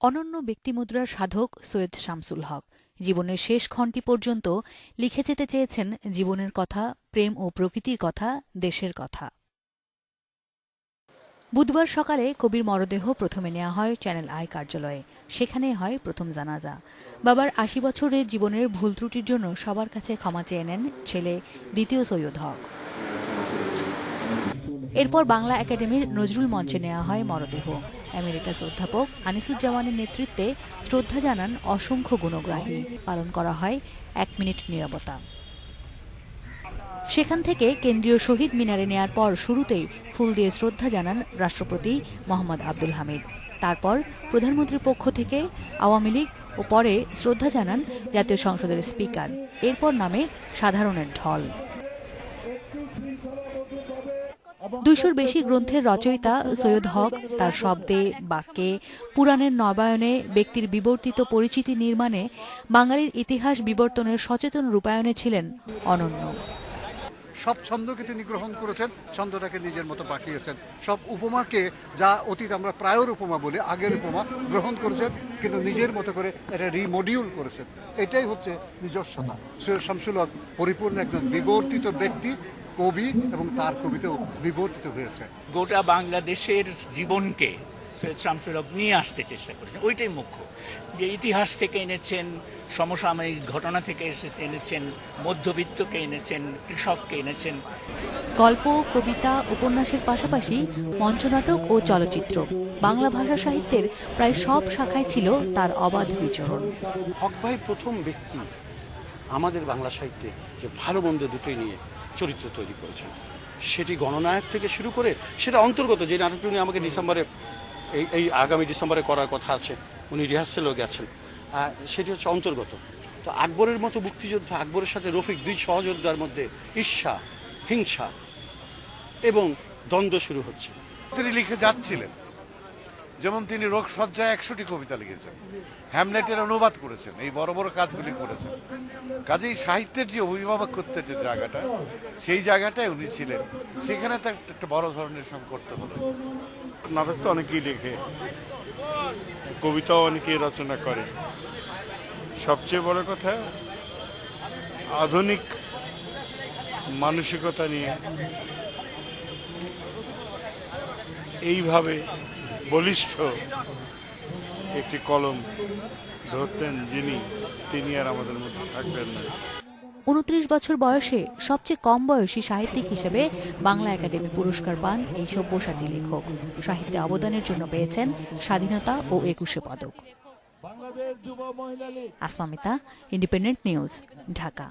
অনন্য ব্যক্তিমুদ্রার সাধক সৈয়দ শামসুল হক জীবনের শেষ ক্ষণটি পর্যন্ত লিখে যেতে চেয়েছেন জীবনের কথা, প্রেম ও প্রকৃতির কথা, দেশের কথা। বুধবার সকালে কবির মরদেহ প্রথমে নেওয়া হয় চ্যানেল আই কার্যালয়ে। সেখানে হয় প্রথম জানাজা। বাবার ৮০ বছরের জীবনের ভুল ত্রুটির জন্য সবার কাছে ক্ষমা চেয়ে নেন ছেলে দ্বিতীয় সৈয়দ হক। এরপর বাংলা একাডেমির নজরুল মঞ্চে নেওয়া হয় মরদেহ। এমেরিটাস অধ্যাপক আনিসুজ্জামানের নেতৃত্বে শ্রদ্ধা জানান অসংখ্য গুণগ্রাহী। পালন করা হয় ১ মিনিট নীরবতা। সেখান থেকে কেন্দ্রীয় শহীদ মিনারে নেয়ার পর শুরুতেই ফুল দিয়ে শ্রদ্ধা জানান রাষ্ট্রপতি মোহাম্মদ আব্দুল হামিদ। তারপর প্রধানমন্ত্রীর পক্ষ থেকে আওয়ামী লীগ ও পরে শ্রদ্ধা জানান জাতীয় সংসদের স্পিকার। এরপর নামে সাধারণের ঢল। ২০০-র বেশি গ্রন্থের রচয়িতা সৈয়দ হক তার শব্দে, বাক্যে, পুরাণের নবায়নে, ব্যক্তির বিবর্তিত পরিচিতি নির্মাণে, বাঙালির ইতিহাস বিবর্তনের সচেতন রূপায়ণে ছিলেন অনন্য। সব ছন্দকে তিনি গ্রহণ করেছেন, ছন্দটাকে নিজের মতো পাঠিয়েছেন। সব উপমাকে, যা অতীত আমরা প্রায়র উপমা বলি, আগের উপমা গ্রহণ করেছেন, কিন্তু নিজের মতো করে এটা রিমডিউল করেছেন। এটাই হচ্ছে নিজস্বতা। সৈয়দ শামসুল হক পরিপূর্ণ একজন বিবর্তিত ব্যক্তি, কবি, এবং তার কবিতাও বিবর্তিত হয়েছে। গোটা বাংলাদেশের জীবনকে সৈয়দ শামসুল হক নিয়ে আসতে চেষ্টা করেছেন। ওইটাই মুখ্য, যে ইতিহাস থেকে এনেছেন, সমসাময়িক ঘটনা থেকে এনেছেন, মধ্যবিত্তকে এনেছেন, কৃষককে এনেছেন। গল্প, কবিতা, উপন্যাসের পাশাপাশি মঞ্চনাটক ও চলচ্চিত্র, বাংলা ভাষা সাহিত্যের প্রায় সব শাখায় ছিল তার অবাধ বিচরণ। হক ভাই প্রথম ব্যক্তি আমাদের বাংলা সাহিত্যে যে ভালো মন্দ দুটোই নিয়ে চরিত্র তৈরি করেছেন। সেটি গণনায়ক থেকে শুরু করে সেটা অন্তর্গত, যে নাটকটি উনি আমাকে ডিসেম্বরে, এই আগামী ডিসেম্বরে করার কথা আছে, উনি রিহার্সেলও গেছেন, সেটি হচ্ছে অন্তর্গত। তো আকবরের মতো মুক্তিযোদ্ধা, আকবরের সাথে রফিক, দুই সহযোদ্ধার মধ্যে ঈর্ষা, হিংসা এবং দ্বন্দ্ব শুরু হচ্ছে। তিনি লিখে যাচ্ছিলেন, যেমন তিনি রোগসজ্জায় ১০০টি কবিতা লিখেছেন, হ্যামলেটের অনুবাদ করেছেন, এই বড় বড় কাজগুলি করেছেন। কাজেই সাহিত্যের যে অভিভাবকত্বের যে জায়গাটা, সেই জায়গাটায় উনি ছিলেন। সেখানে তো একটা বড় ধরনের সংকট হলো। নাটক তো অনেকেই লেখে, কবিতাও অনেকেই রচনা করে। সবচেয়ে বড় কথা, আধুনিক মানসিকতা নিয়ে এইভাবে বলিষ্ঠ একটি কলম ধরতেন যিনি, তিনি আর আমাদের মধ্যে থাকবেন না। ২৯ বছর বয়সে সবচেয়ে কম বয়সী সাহিত্যিক হিসেবে বাংলা একাডেমি পুরস্কার পান এই সব্যসাচী লেখক। সাহিত্যে অবদানের জন্য পেয়েছেন স্বাধীনতা ও ২১শে পদক। Asma Mita, independent news, Dhaka.